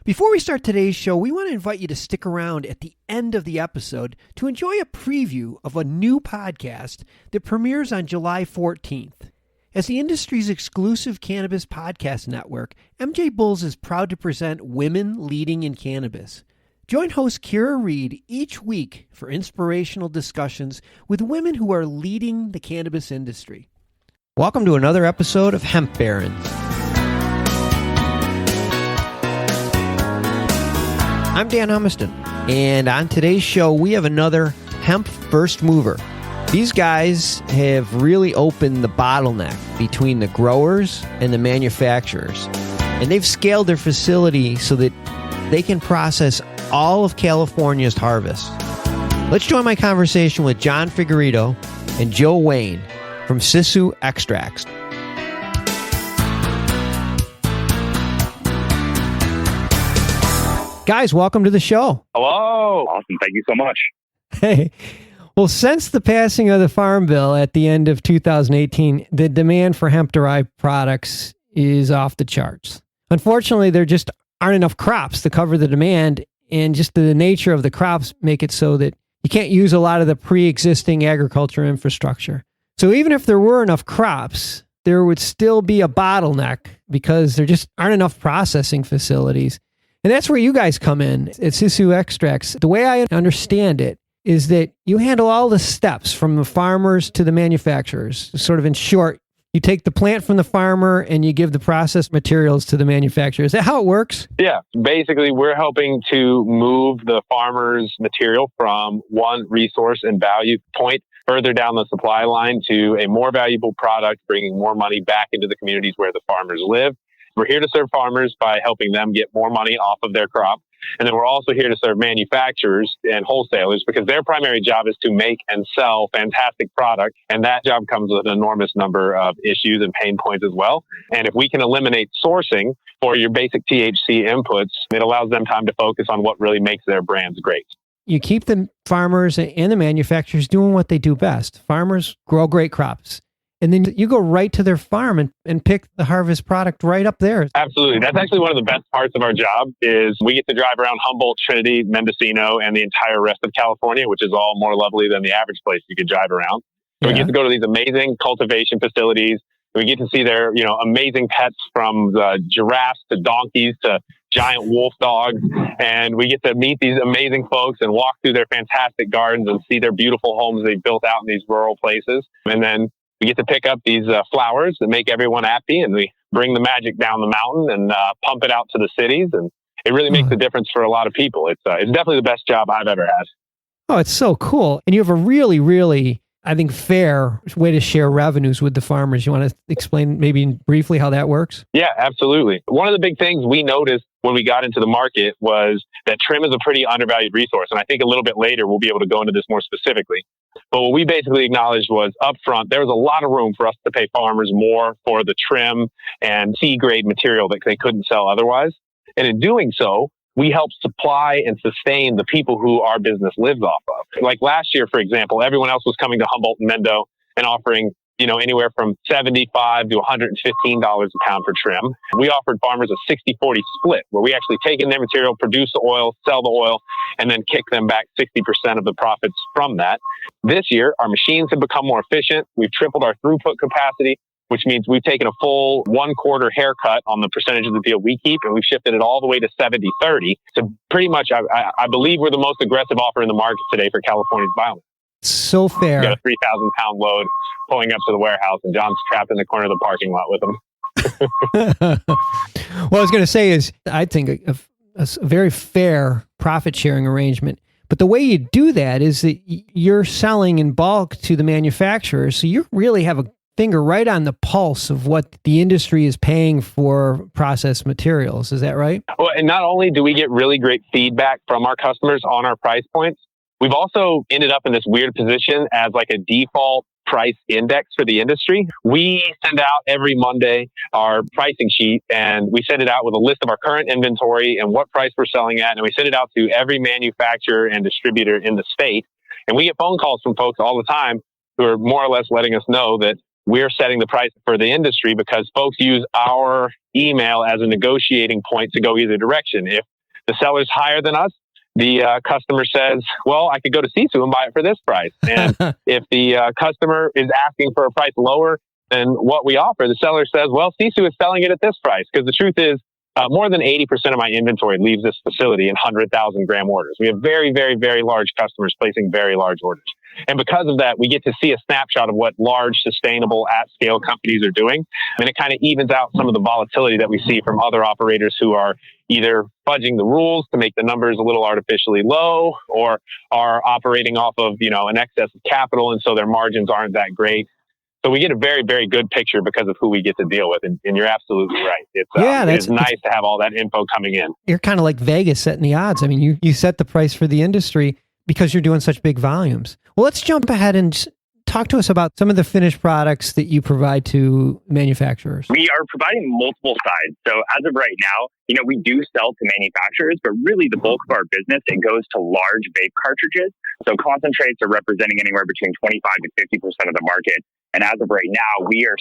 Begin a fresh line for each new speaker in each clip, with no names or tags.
Before we start today's show, we want to invite you to stick around at the end of the episode to enjoy a preview of a new podcast that premieres on July 14th. As the industry's exclusive cannabis podcast network, MJBulls is proud to present Women Leading in Cannabis. Join host Kira Reed each week for inspirational discussions with women who are leading the cannabis industry. Welcome to another episode of Hemp Barons. I'm Dan Humiston, and on today's show, we have another hemp first mover. These guys have really opened the bottleneck between the growers and the manufacturers, and they've scaled their facility so that they can process all of California's harvest. Let's join my conversation with John Figueiredo and Joe Wynne from Sisu Extracts. Guys, welcome to the show.
Hello. Awesome. Thank you so much.
Hey. Well, since the passing of the Farm Bill at the end of 2018, the demand for hemp-derived products is off the charts. Unfortunately, there just aren't enough crops to cover the demand, and just the nature of the crops make it so that you can't use a lot of the pre-existing agriculture infrastructure. So even if there were enough crops, there would still be a bottleneck because there just aren't enough processing facilities. And that's where you guys come in at Sisu Extracts. The way I understand it is that you handle all the steps from the farmers to the manufacturers. Sort of in short, you take the plant from the farmer and you give the processed materials to the manufacturer. Is that how it works?
Yeah. Basically, we're helping to move the farmer's material from one resource and value point further down the supply line to a more valuable product, bringing more money back into the communities where the farmers live. We're here to serve farmers by helping them get more money off of their crop. And then we're also here to serve manufacturers and wholesalers because their primary job is to make and sell fantastic product. And that job comes with an enormous number of issues and pain points as well. And if we can eliminate sourcing for your basic THC inputs, it allows them time to focus on what really makes their brands great.
You keep the farmers and the manufacturers doing what they do best. Farmers grow great crops. And then you go right to their farm and pick the harvest product right up there.
Absolutely. That's actually one of the best parts of our job is we get to drive around Humboldt, Trinity, Mendocino, and the entire rest of California, which is all more lovely than the average place you could drive around. So we get to go to these amazing cultivation facilities. We get to see their, amazing pets from the giraffes to donkeys to giant wolf dogs. And we get to meet these amazing folks and walk through their fantastic gardens and see their beautiful homes they've built out in these rural places. And then we get to pick up these flowers that make everyone happy, and we bring the magic down the mountain and pump it out to the cities. And it really makes a difference for a lot of people. It's definitely the best job I've ever had.
Oh, it's so cool. And you have a really, really, I think, fair way to share revenues with the farmers. You want to explain maybe briefly how that works?
Yeah, absolutely. One of the big things we noticed when we got into the market was that trim is a pretty undervalued resource. And I think a little bit later, we'll be able to go into this more specifically. But what we basically acknowledged was up front, there was a lot of room for us to pay farmers more for the trim and C-grade material that they couldn't sell otherwise. And in doing so, we help supply and sustain the people who our business lives off of. Like last year, for example, everyone else was coming to Humboldt and Mendo and offering anywhere from $75 to $115 a pound for trim. We offered farmers a 60-40 split where we actually take in their material, produce the oil, sell the oil, and then kick them back 60% of the profits from that. This year, our machines have become more efficient. We've tripled our throughput capacity, which means we've taken a full 1/4 haircut on the percentage of the deal we keep, and we've shifted it all the way to 70-30. So pretty much, I believe we're the most aggressive offer in the market today for California's biomass.
So fair.
We got a 3,000-pound load pulling up to the warehouse, and John's trapped in the corner of the parking lot with them.
What I was going to say is, I think a very fair profit-sharing arrangement. But the way you do that is that you're selling in bulk to the manufacturers, so you really have a finger right on the pulse of what the industry is paying for processed materials. Is that right?
Well, and not only do we get really great feedback from our customers on our price points, we've also ended up in this weird position as like a default price index for the industry. We send out every Monday our pricing sheet, and we send it out with a list of our current inventory and what price we're selling at. And we send it out to every manufacturer and distributor in the state. And we get phone calls from folks all the time who are more or less letting us know that we're setting the price for the industry because folks use our email as a negotiating point to go either direction. If the seller's higher than us, the customer says, well, I could go to Sisu and buy it for this price. And if the customer is asking for a price lower than what we offer, the seller says, well, Sisu is selling it at this price. Because the truth is, more than 80% of my inventory leaves this facility in 100,000 gram orders. We have very, very, very large customers placing very large orders. And because of that, we get to see a snapshot of what large, sustainable, at-scale companies are doing. And it kind of evens out some of the volatility that we see from other operators who are either fudging the rules to make the numbers a little artificially low, or are operating off of, an excess of capital, and so their margins aren't that great. So we get a very, very good picture because of who we get to deal with. And you're absolutely right. It's nice to have all that info coming in.
You're kind of like Vegas setting the odds. I mean, you set the price for the industry because you're doing such big volumes. Well, let's jump ahead and talk to us about some of the finished products that you provide to manufacturers.
We are providing multiple sides. So as of right now, we do sell to manufacturers, but really the bulk of our business, it goes to large vape cartridges. So concentrates are representing anywhere between 25 to 50% of the market. And as of right now, we are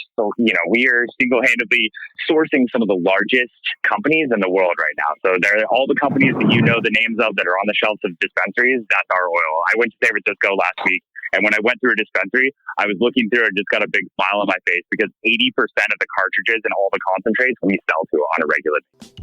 single-handedly sourcing some of the largest companies in the world right now. So they're all the companies that the names of that are on the shelves of dispensaries. That's our oil. I went to San Francisco last week, and when I went through a dispensary, I was looking through it and just got a big smile on my face because 80% of the cartridges and all the concentrates we sell to on a regular basis.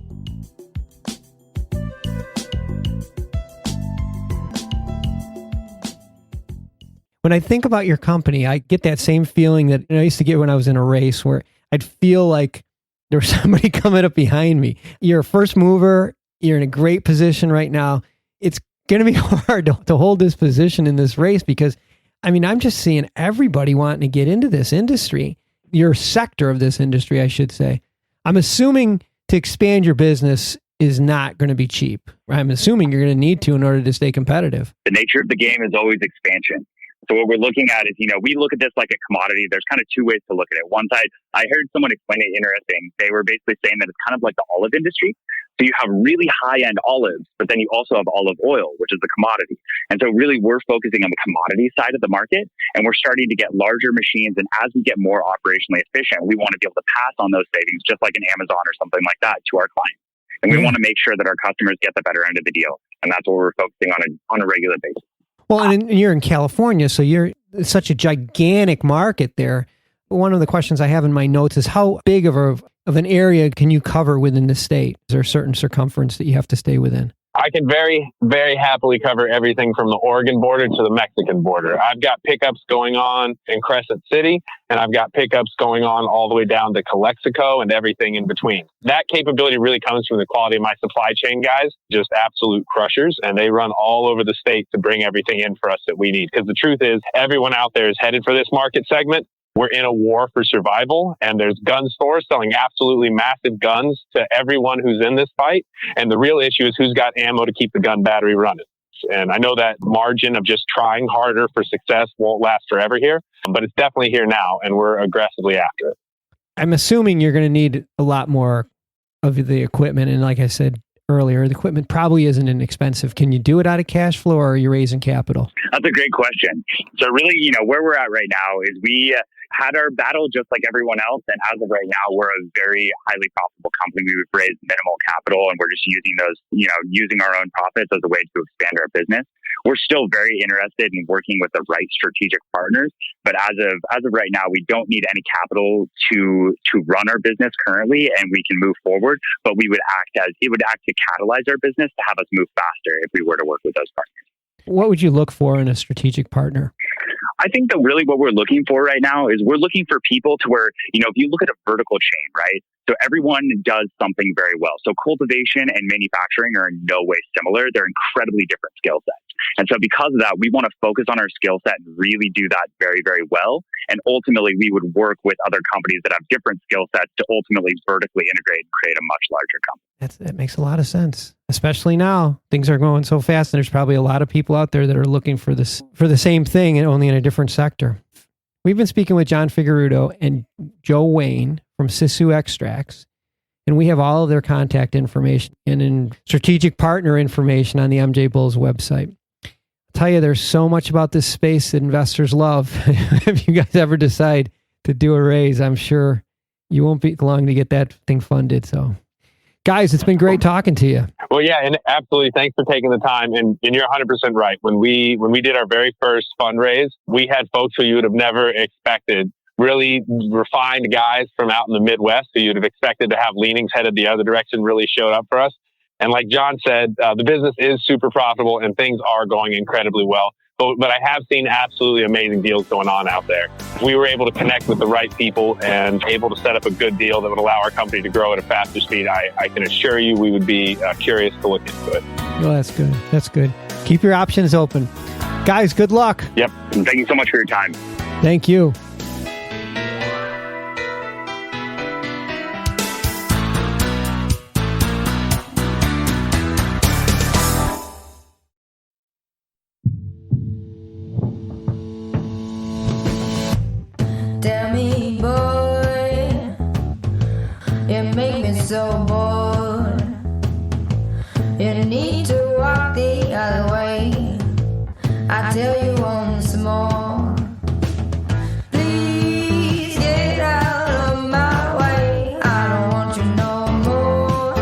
When I think about your company, I get that same feeling that I used to get when I was in a race where I'd feel like there was somebody coming up behind me. You're a first mover. You're in a great position right now. It's going to be hard to hold this position in this race because, I'm just seeing everybody wanting to get into this industry, your sector of this industry, I should say. I'm assuming to expand your business is not going to be cheap. I'm assuming you're going to need to in order to stay competitive.
The nature of the game is always expansion. So what we're looking at is, we look at this like a commodity. There's kind of two ways to look at it. One side, I heard someone explain it interesting. They were basically saying that it's kind of like the olive industry. So you have really high-end olives, but then you also have olive oil, which is the commodity. And so really we're focusing on the commodity side of the market, and we're starting to get larger machines. And as we get more operationally efficient, we want to be able to pass on those savings, just like an Amazon or something like that, to our clients. And we want to make sure that our customers get the better end of the deal. And that's what we're focusing on a regular basis.
Well, and you're in California, so it's such a gigantic market there. One of the questions I have in my notes is how big of an area can you cover within the state? Is there a certain circumference that you have to stay within?
I can very, very happily cover everything from the Oregon border to the Mexican border. I've got pickups going on in Crescent City, and I've got pickups going on all the way down to Calexico and everything in between. That capability really comes from the quality of my supply chain guys, just absolute crushers, and they run all over the state to bring everything in for us that we need. Because the truth is, everyone out there is headed for this market segment. We're in a war for survival, and there's gun stores selling absolutely massive guns to everyone who's in this fight. And the real issue is who's got ammo to keep the gun battery running. And I know that margin of just trying harder for success won't last forever here, but it's definitely here now, and we're aggressively after it.
I'm assuming you're going to need a lot more of the equipment. And like I said earlier, the equipment probably isn't inexpensive. Can you do it out of cash flow, or are you raising capital?
That's a great question. So really, where we're at right now is we had our battle just like everyone else. And as of right now, we're a very highly profitable company. We've raised minimal capital, and we're just using those, using our own profits as a way to expand our business. We're still very interested in working with the right strategic partners. But as of right now, we don't need any capital to run our business currently, and we can move forward. But it would act to catalyze our business to have us move faster if we were to work with those partners.
What would you look for in a strategic partner?
I think that really what we're looking for right now is we're looking for people to where, if you look at a vertical chain, right? So everyone does something very well. So cultivation and manufacturing are in no way similar. They're incredibly different skill sets. And so because of that, we want to focus on our skill set and really do that very, very well. And ultimately, we would work with other companies that have different skill sets to ultimately vertically integrate and create a much larger company.
That makes a lot of sense, especially now. Things are going so fast, and there's probably a lot of people out there that are looking for the same thing and only in a different sector. We've been speaking with John Figueiredo and Joe Wynne from Sisu Extracts, and we have all of their contact information and in strategic partner information on the MJBulls website. I'll tell you, there's so much about this space that investors love. If you guys ever decide to do a raise, I'm sure you won't be long to get that thing funded. So, guys, it's been great talking to you.
Well, yeah, and absolutely. Thanks for taking the time. And you're 100% right. When we did our very first fundraise, we had folks who you would have never expected, really refined guys from out in the Midwest who you'd have expected to have leanings headed the other direction, really showed up for us. And like John said, the business is super profitable and things are going incredibly well. But I have seen absolutely amazing deals going on out there. If we were able to connect with the right people and able to set up a good deal that would allow our company to grow at a faster speed, I can assure you we would be curious to look into it.
Well, that's good. That's good. Keep your options open. Guys, good luck.
Yep. And thank you so much for your time.
Thank you.
Tell me, boy, you make me so bored. You need to walk the other way. I tell you once more. Please get out of my way. I don't want you no more.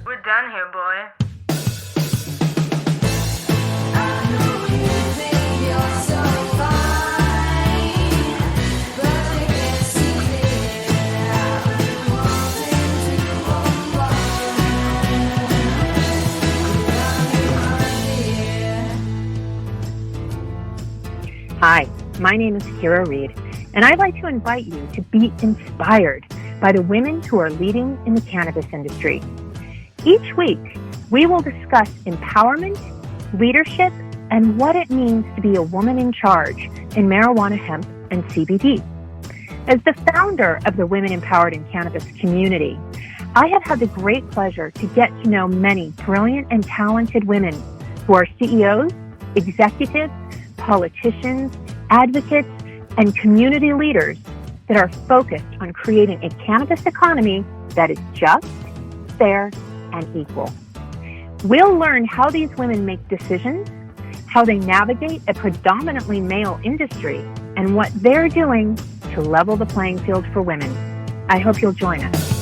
We're done here, boy. I know you think you're so fine, but you can't see it. I've been wanting to unwind.
Hi, my name is Kira Reed, and I'd like to invite you to be inspired by the women who are leading in the cannabis industry. Each week, we will discuss empowerment, leadership, and what it means to be a woman in charge in marijuana, hemp, and CBD. As the founder of the Women Empowered in Cannabis community, I have had the great pleasure to get to know many brilliant and talented women who are CEOs, executives, politicians, advocates, and community leaders that are focused on creating a cannabis economy that is just, fair, and equal. We'll learn how these women make decisions, how they navigate a predominantly male industry, and what they're doing to level the playing field for women. I hope you'll join us.